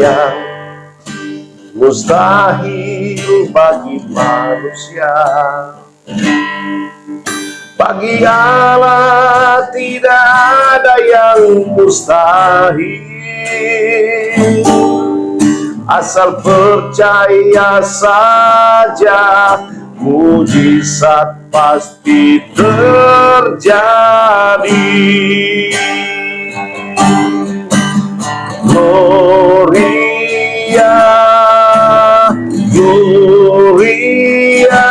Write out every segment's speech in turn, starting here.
yang mustahil bagi manusia, bagi Allah tidak ada yang mustahil. Asal percaya saja, mujizat pasti terjadi. Gloria, Gloria,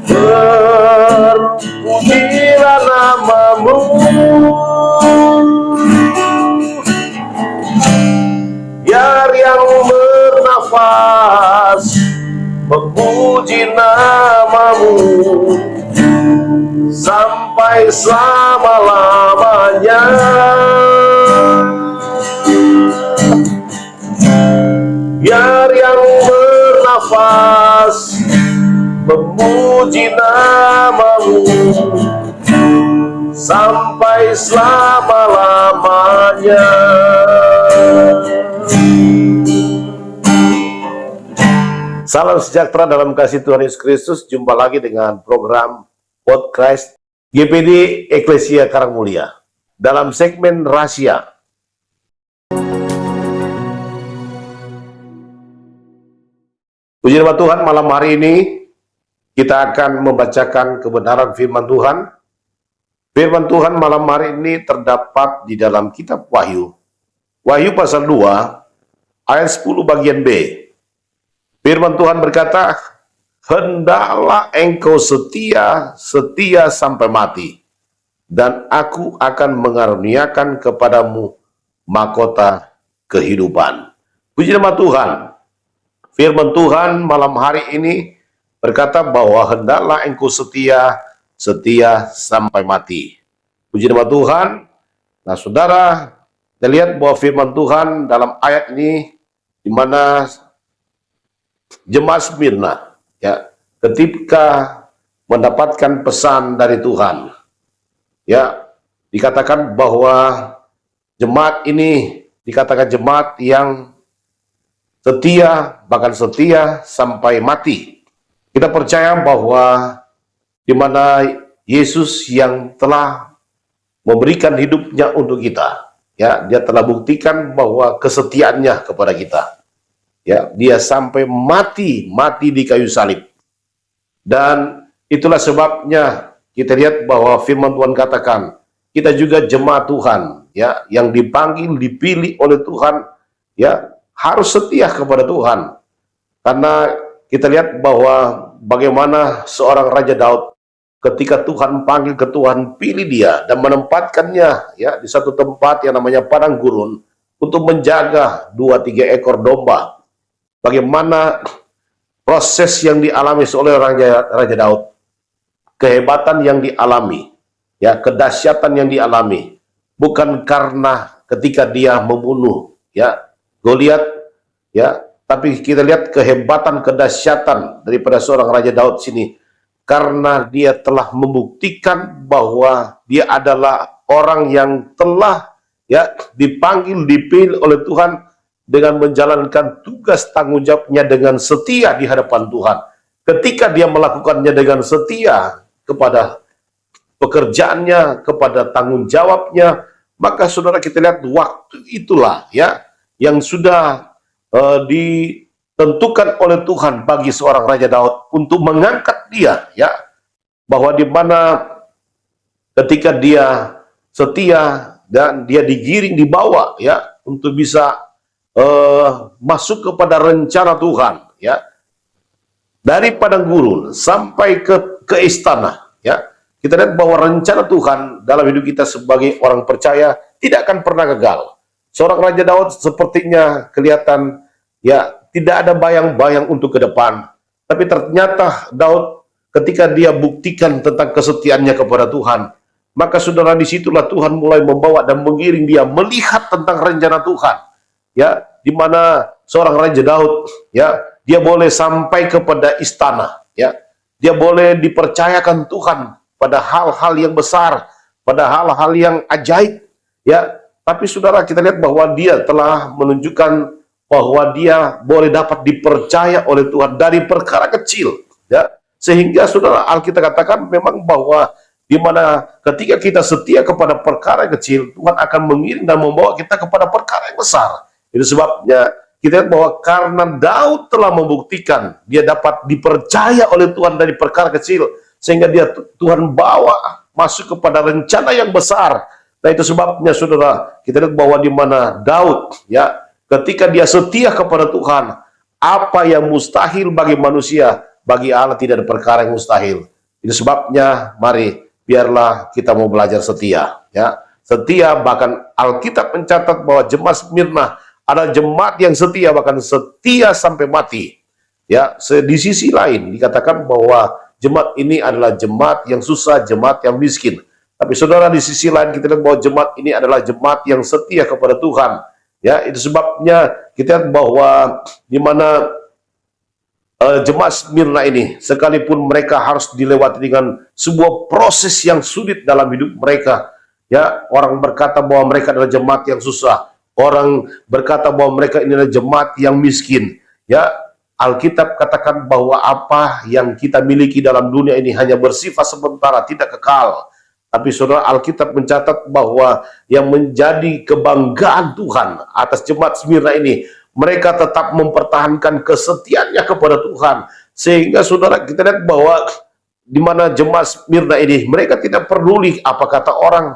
terpujilah namamu. Biar yang bernafas memuji namamu sampai selama-lamanya. Biar yang bernafas memuji namamu sampai selama-lamanya. Salam sejahtera dalam kasih Tuhan Yesus Kristus. Jumpa lagi dengan program podcast GPD Eklesia Karangmulia dalam segmen rahasia. Puji nama Tuhan, malam hari ini kita akan membacakan kebenaran firman Tuhan. Firman Tuhan malam hari ini terdapat di dalam kitab Wahyu. Wahyu pasal 2 ayat 10 bagian B. Firman Tuhan berkata, hendaklah engkau setia sampai mati, dan aku akan mengaruniakan kepadamu mahkota kehidupan. Puji nama Tuhan. Firman Tuhan malam hari ini berkata bahwa hendaklah engkau setia sampai mati. Puji nama Tuhan. Nah saudara, kita lihat bahwa firman Tuhan dalam ayat ini, di mana jemaat Smyrna ya ketika mendapatkan pesan dari Tuhan, ya dikatakan bahwa jemaat ini dikatakan jemaat yang setia, bahkan setia sampai mati. Kita percaya bahwa di mana Yesus yang telah memberikan hidupnya untuk kita, ya dia telah buktikan bahwa kesetiaannya kepada kita. Ya, dia sampai mati di kayu salib. Dan itulah sebabnya kita lihat bahwa firman Tuhan katakan, kita juga jemaat Tuhan, ya, yang dipanggil, dipilih oleh Tuhan, ya, harus setia kepada Tuhan. Karena kita lihat bahwa bagaimana seorang Raja Daud ketika Tuhan panggil ke Tuhan, pilih dia dan menempatkannya ya di satu tempat yang namanya padang gurun untuk menjaga 2-3 ekor domba. Bagaimana proses yang dialami oleh Raja Daud, kehebatan yang dialami, ya kedahsyatan yang dialami, bukan karena ketika dia membunuh, ya Goliat, ya, tapi kita lihat kehebatan, kedahsyatan daripada seorang Raja Daud sini, karena dia telah membuktikan bahwa dia adalah orang yang telah, ya, dipanggil, dipilih oleh Tuhan dengan menjalankan tugas tanggung jawabnya dengan setia di hadapan Tuhan. Ketika dia melakukannya dengan setia kepada pekerjaannya, kepada tanggung jawabnya, maka saudara kita lihat waktu itulah ya yang sudah ditentukan oleh Tuhan bagi seorang Raja Daud untuk mengangkat dia, ya, bahwa di mana ketika dia setia dan dia digiring, dibawa ya untuk bisa masuk kepada rencana Tuhan, ya, dari padang gurun sampai ke istana, ya. Kita lihat bahwa rencana Tuhan dalam hidup kita sebagai orang percaya tidak akan pernah gagal. Seorang Raja Daud sepertinya kelihatan ya tidak ada bayang-bayang untuk ke depan, tapi ternyata Daud ketika dia buktikan tentang kesetiaannya kepada Tuhan, maka saudara disitulah Tuhan mulai membawa dan mengiring dia melihat tentang rencana Tuhan. Ya, di mana seorang Raja Daud, ya, dia boleh sampai kepada istana, ya, dia boleh dipercayakan Tuhan pada hal-hal yang besar, pada hal-hal yang ajaib, ya, Tapi saudara, kita lihat bahwa dia telah menunjukkan bahwa dia boleh dapat dipercaya oleh Tuhan dari perkara kecil, ya. Sehingga saudara, Alkitab katakan memang bahwa di mana ketika kita setia kepada perkara kecil, Tuhan akan mengiring dan membawa kita kepada perkara yang besar. Itu sebabnya kita lihat bahwa karena Daud telah membuktikan dia dapat dipercaya oleh Tuhan dari perkara kecil, sehingga Tuhan bawa masuk kepada rencana yang besar. Nah, itu sebabnya saudara, kita lihat bahwa di mana Daud, ya, ketika dia setia kepada Tuhan, apa yang mustahil bagi manusia, bagi Allah tidak ada perkara yang mustahil. Itu sebabnya mari biarlah kita mau belajar setia, ya. Setia, bahkan Alkitab mencatat bahwa jemaat Smyrna adalah jemaat yang setia, bahkan setia sampai mati. Ya, di sisi lain dikatakan bahwa jemaat ini adalah jemaat yang susah, jemaat yang miskin. Tapi saudara, di sisi lain kita lihat bahwa jemaat ini adalah jemaat yang setia kepada Tuhan. Ya, itu sebabnya kita lihat bahwa di mana jemaat Smyrna ini, sekalipun mereka harus dilewati dengan sebuah proses yang sulit dalam hidup mereka. Ya, orang berkata bahwa mereka adalah jemaat yang susah. Orang berkata bahwa mereka ini adalah jemaat yang miskin. Ya, Alkitab katakan bahwa apa yang kita miliki dalam dunia ini hanya bersifat sementara, tidak kekal. Tapi saudara, Alkitab mencatat bahwa yang menjadi kebanggaan Tuhan atas jemaat Smyrna ini, mereka tetap mempertahankan kesetiaannya kepada Tuhan. Sehingga saudara, kita lihat bahwa di mana jemaat Smyrna ini, mereka tidak peduli apa kata orang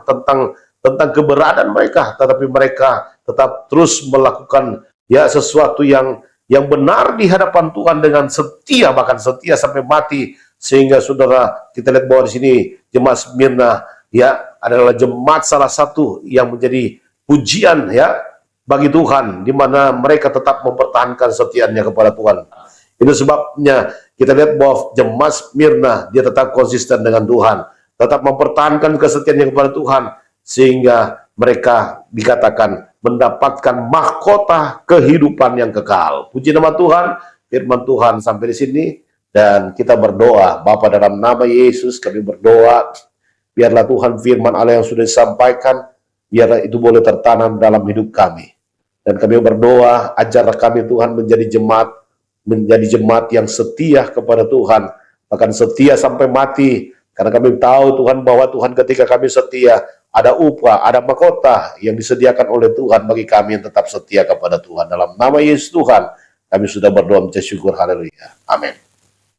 tentang keberadaan mereka, tetapi mereka tetap terus melakukan ya sesuatu yang benar di hadapan Tuhan dengan setia, bahkan setia sampai mati. Sehingga saudara, kita lihat bahwa di sini jemaat Smyrna ya adalah jemaat salah satu yang menjadi pujian ya bagi Tuhan, di mana mereka tetap mempertahankan setiaannya kepada Tuhan. Itu sebabnya kita lihat bahwa jemaat Smyrna dia tetap konsisten dengan Tuhan, tetap mempertahankan kesetiaannya kepada Tuhan, sehingga mereka dikatakan mendapatkan mahkota kehidupan yang kekal. Puji nama Tuhan. Firman Tuhan sampai di sini. Dan kita berdoa, Bapa, dalam nama Yesus kami berdoa, biarlah Tuhan firman Allah yang sudah disampaikan, biarlah itu boleh tertanam dalam hidup kami. Dan kami berdoa, ajarlah kami Tuhan menjadi jemaat yang setia kepada Tuhan, bahkan setia sampai mati. Karena kami tahu Tuhan bahwa Tuhan ketika kami setia, ada upah, ada mahkota yang disediakan oleh Tuhan bagi kami yang tetap setia kepada Tuhan. Dalam nama Yesus Tuhan, kami sudah berdoa mencari syukur. Haleluya. Amin.